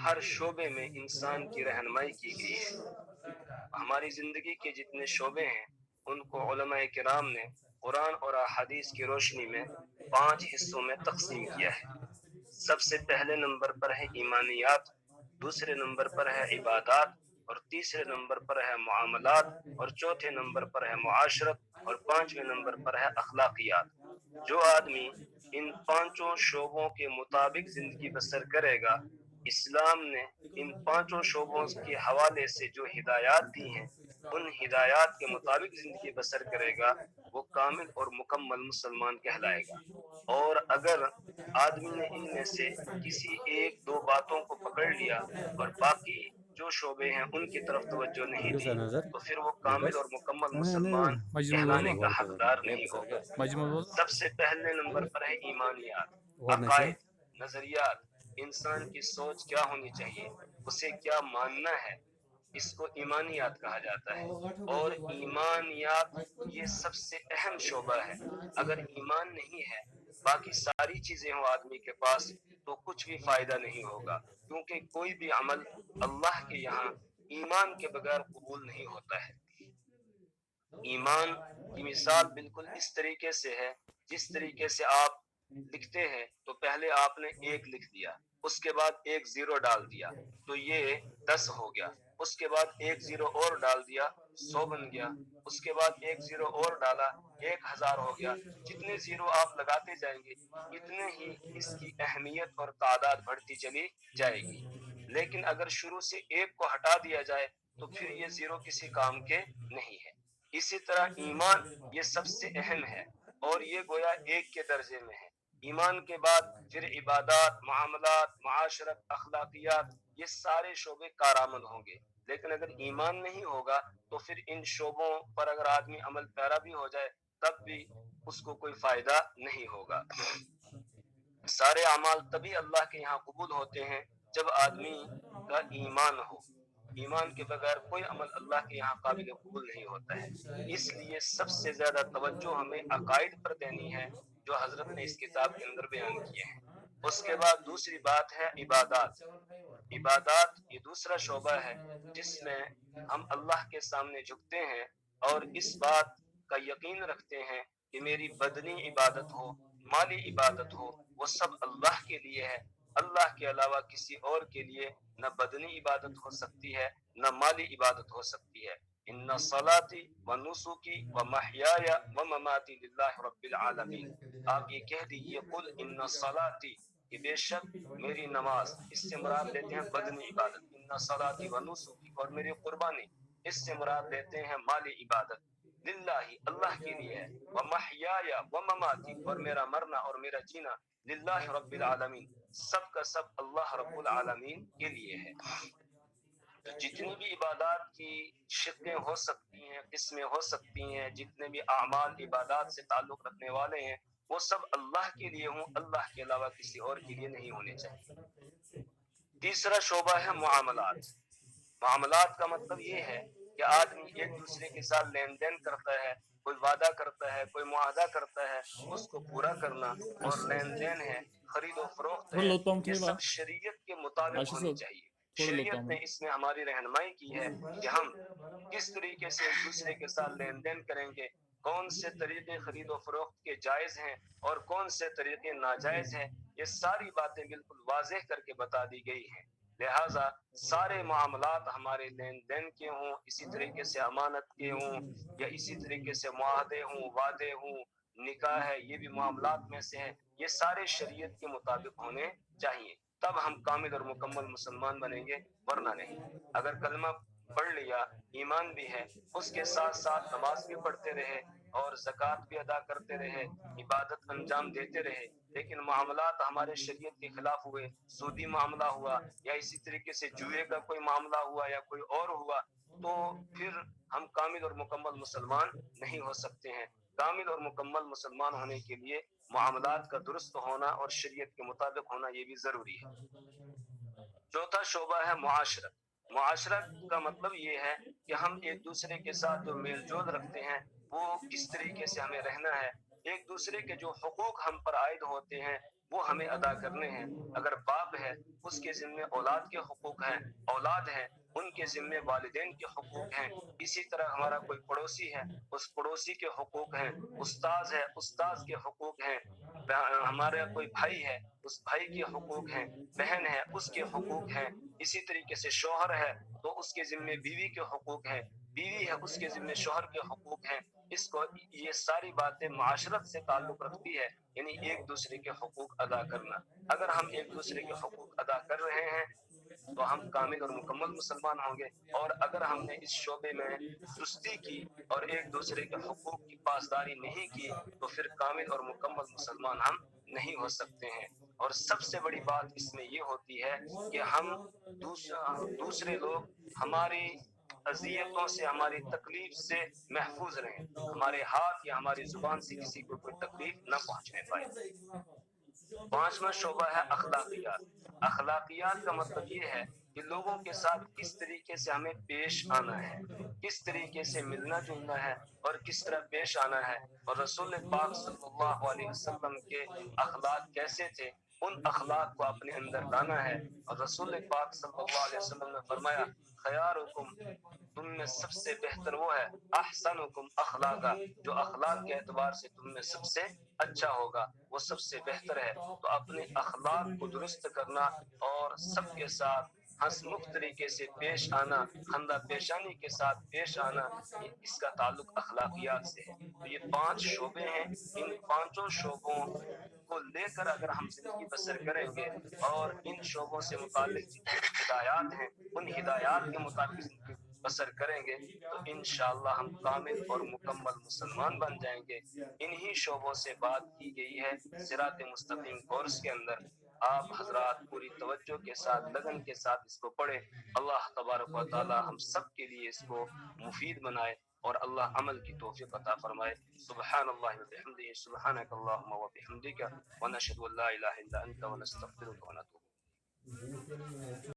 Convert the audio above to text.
ہر شعبے میں انسان کی رہنمائی کی گئی ہے۔ ہماری زندگی کے جتنے شعبے ہیں ان کو علماء کرام نے قرآن اور احادیث کی روشنی میں 5 حصوں میں تقسیم کیا ہے۔ سب سے پہلے نمبر پر ہے ایمانیات، دوسرے نمبر پر ہے عبادات، اور تیسرے نمبر پر ہے معاملات، اور چوتھے نمبر پر ہے معاشرت، اور 5ویں نمبر پر ہے اخلاقیات۔ جو آدمی ان 5 شعبوں کے مطابق زندگی بسر کرے گا، اسلام نے ان 5 شعبوں کے حوالے سے جو ہدایات دی ہیں ان ہدایات کے مطابق زندگی بسر کرے گا، وہ کامل اور مکمل مسلمان کہلائے گا۔ اور اگر آدمی نے ان میں سے کسی 1-2 باتوں کو پکڑ لیا اور باقی جو شعبے ہیں ان کی طرف توجہ نہیں دی، تو پھر وہ کامل اور مکمل مسلمان کہلانے کا حقدار نہیں ہوگا۔ سب سے پہلے نمبر پر ہے ایمانیات، عقائد، نظریات، انسان کی سوچ کیا ہونی چاہیے، اسے کیا ماننا ہے، اس کو ایمانیات کہا جاتا ہے۔ اور ایمانیات یہ سب سے اہم شعبہ ہے۔ اگر ایمان نہیں ہے، باقی ساری چیزیں ہوں آدمی کے پاس، تو کچھ بھی فائدہ نہیں ہوگا، کیونکہ کوئی بھی عمل اللہ کے یہاں ایمان کے بغیر قبول نہیں ہوتا ہے۔ ایمان کی مثال بالکل اس طریقے سے ہے جس طریقے سے آپ لکھتے ہیں تو پہلے آپ نے 1 لکھ دیا، اس کے بعد 1 0 ڈال دیا تو یہ 10 ہو گیا، اس کے بعد 1 0 اور ڈال دیا 100 بن گیا، اس کے بعد 1 0 اور ڈالا 1000 ہو گیا۔ جتنے 0 آپ لگاتے جائیں گے اتنے ہی اس کی اہمیت اور تعداد بڑھتی چلی جائے گی۔ لیکن اگر شروع سے 1 کو ہٹا دیا جائے تو پھر یہ 0 کسی کام کے نہیں ہے۔ اسی طرح ایمان یہ سب سے اہم ہے اور یہ گویا 1 کے درجے میں ہے۔ ایمان کے بعد پھر عبادات، معاملات، معاشرت، اخلاقیات، یہ سارے شعبے کارآمد ہوں گے۔ لیکن اگر ایمان نہیں ہوگا تو پھر ان شعبوں پر اگر آدمی عمل پیرا بھی ہو جائے تب بھی اس کو کوئی فائدہ نہیں ہوگا۔ سارے اعمال تبھی اللہ کے یہاں قبول ہوتے ہیں جب آدمی کا ایمان ہو۔ ایمان کے بغیر کوئی عمل اللہ کے یہاں قابل قبول نہیں ہوتا ہے۔ اس لیے سب سے زیادہ توجہ ہمیں عقائد پر دینی ہے جو حضرت نے اس کتاب کے اندر بیان کیے ہیں۔ اس کے بعد دوسری بات ہے عبادات۔ عبادات یہ دوسرا شعبہ ہے جس میں ہم اللہ کے سامنے جھکتے ہیں اور اس بات کا یقین رکھتے ہیں کہ میری بدنی عبادت ہو، مالی عبادت ہو، وہ سب اللہ کے لیے ہے۔ اللہ کے علاوہ کسی اور کے لیے نہ بدنی عبادت ہو سکتی ہے نہ مالی عبادت ہو سکتی ہے۔ ان صلاتی و نسکی و محیای و مماتی للہ رب العالمین۔ آپ یہ کہہ دیجئے قل ان صلاتی، کہ بے شک میری نماز، اس سے مراد لیتے ہیں بدنی عبادت، ان صلاتی و نسکی، اور میری قربانی، اس سے مراد لیتے ہیں مالی عبادت، للہ اللہ کے لیے ہے، و محیای و مماتی، اور میرا مرنا اور میرا جینا للہ رب العالمین، سب کا سب اللہ رب العالمین کے لیے ہے۔ تو جتنی بھی عبادات کی شکلیں ہو سکتی ہیں، قسمیں ہو سکتی ہیں، جتنے بھی اعمال عبادات سے تعلق رکھنے والے ہیں، وہ سب اللہ کے لیے ہوں، اللہ کے علاوہ کسی اور کے لیے نہیں ہونے چاہیے۔ تیسرا شعبہ ہے معاملات۔ معاملات کا مطلب یہ ہے کہ آدمی ایک دوسرے کے ساتھ لین دین کرتا ہے، کوئی وعدہ کرتا ہے، کوئی معاہدہ کرتا ہے، اس کو پورا کرنا، اور لین دین ہے، خرید و فروخت ہے، یہ سب شریعت کے مطابق ہونی چاہیے۔ شریعت نے اس میں ہماری رہنمائی کی ہے کہ ہم کس طریقے سے ایک دوسرے کے ساتھ لین دین کریں گے، کون سے طریقے خرید و فروخت کے جائز ہیں اور کون سے طریقے ناجائز ہیں، یہ ساری باتیں بالکل واضح کر کے بتا دی گئی ہیں۔ لہٰذا سارے معاملات ہمارے لین دین کے ہوں، اسی طریقے سے امانت کے ہوں، یا اسی طریقے سے معاہدے ہوں، وعدے ہوں، نکاح ہے، یہ بھی معاملات میں سے ہے، یہ سارے شریعت کے مطابق ہونے چاہیے، تب ہم کامل اور مکمل مسلمان بنیں گے، ورنہ نہیں۔ اگر کلمہ پڑھ لیا، ایمان بھی ہے، اس کے ساتھ ساتھ نماز بھی پڑھتے رہے اور زکوٰۃ بھی ادا کرتے رہے، عبادت انجام دیتے رہے، لیکن معاملات ہمارے شریعت کے خلاف ہوئے، سودی معاملہ ہوا یا اسی طریقے سے جوئے کا کوئی معاملہ ہوا یا کوئی اور ہوا، تو پھر ہم کامل اور مکمل مسلمان نہیں ہو سکتے ہیں۔ کامل اور مکمل مسلمان ہونے کے لیے معاملات کا درست ہونا اور شریعت کے مطابق ہونا یہ بھی ضروری ہے۔ چوتھا شعبہ ہے معاشرت۔ معاشرت کا مطلب یہ ہے کہ ہم ایک دوسرے کے ساتھ جو میل جول رکھتے ہیں وہ کس طریقے سے ہمیں رہنا ہے، ایک دوسرے کے جو حقوق ہم پر عائد ہوتے ہیں وہ ہمیں ادا کرنے ہیں۔ اگر باپ ہے اس کے ذمے اولاد کے حقوق ہیں، اولاد ہے ان کے ذمے والدین کے حقوق ہیں۔ اسی طرح ہمارا کوئی پڑوسی ہے اس پڑوسی کے حقوق ہیں، استاذ ہے استاذ کے حقوق ہیں، ہمارا کوئی بھائی ہے اس بھائی کے حقوق ہیں، بہن ہے اس کے حقوق ہیں۔ اسی طریقے سے شوہر ہے تو اس کے ذمے بیوی کے حقوق ہیں، بیوی ہے اس کے ذمے شوہر کے حقوق ہیں۔ اس کو یہ ساری باتیں معاشرت سے تعلق رکھتی ہے، یعنی ایک دوسرے کے حقوق ادا کرنا۔ اگر ہم ایک دوسرے کے حقوق ادا کر رہے ہیں تو ہم کامل اور مکمل مسلمان ہوں گے، اور اگر ہم نے اس شعبے میں سستی کی اور ایک دوسرے کے حقوق کی پاسداری نہیں کی تو پھر کامل اور مکمل مسلمان ہم نہیں ہو سکتے ہیں۔ اور سب سے بڑی بات اس میں یہ ہوتی ہے کہ ہم دوسرے لوگ ہماری اذیتوں سے ہماری تکلیف سے محفوظ رہیں، ہمارے ہاتھ یا ہماری زبان سے کسی کو کوئی تکلیف نہ پہنچنے پائے۔ پانچواں شعبہ ہے اخلاقیات۔ اخلاقیات کا مطلب یہ ہے کہ لوگوں کے ساتھ کس طریقے سے ہمیں پیش آنا ہے، کس طریقے سے ملنا جلنا ہے اور کس طرح پیش آنا ہے، اور رسول پاک صلی اللہ علیہ وسلم کے اخلاق کیسے تھے ان اخلاق کو اپنے اندر لانا ہے۔ اور رسول پاک صلی اللہ علیہ وسلم نے فرمایا خیارکم، تم میں سب سے بہتر وہ ہے احسنکم اخلاقا، جو اخلاق کے اعتبار سے تم میں سب سے اچھا ہوگا وہ سب سے بہتر ہے۔ تو اپنے اخلاق کو درست کرنا اور سب کے ساتھ ہنسمکھ طریقے سے پیش آنا، خندہ پیشانی کے ساتھ پیش آنا، یہ اس کا تعلق اخلاقیات سے ہے۔ تو یہ 5 شعبے ہیں، ان 5 شعبوں کو لے کر اگر ہم زندگی بسر کریں گے اور ان شعبوں سے متعلق جتنی ہدایات ہیں ان ہدایات کے مطابق زندگی بسر کریں گے تو انشاءاللہ ہم کامل اور مکمل مسلمان بن جائیں گے۔ انہی شعبوں سے بات کی گئی ہے صراط مستقیم کورس کے اندر۔ آپ حضرات پوری توجہ کے ساتھ لگن کے ساتھ اس کو پڑھیں۔ اللہ تبارک و تعالی ہم سب کے لیے اس کو مفید بنائے اور اللہ عمل کی توفیق عطا فرمائے۔ سبحان اللہ وبحمدہ، سبحانک اللہم وبحمدک، ونشہد ان لا الہ الا انت ونستغفرک ونتوب۔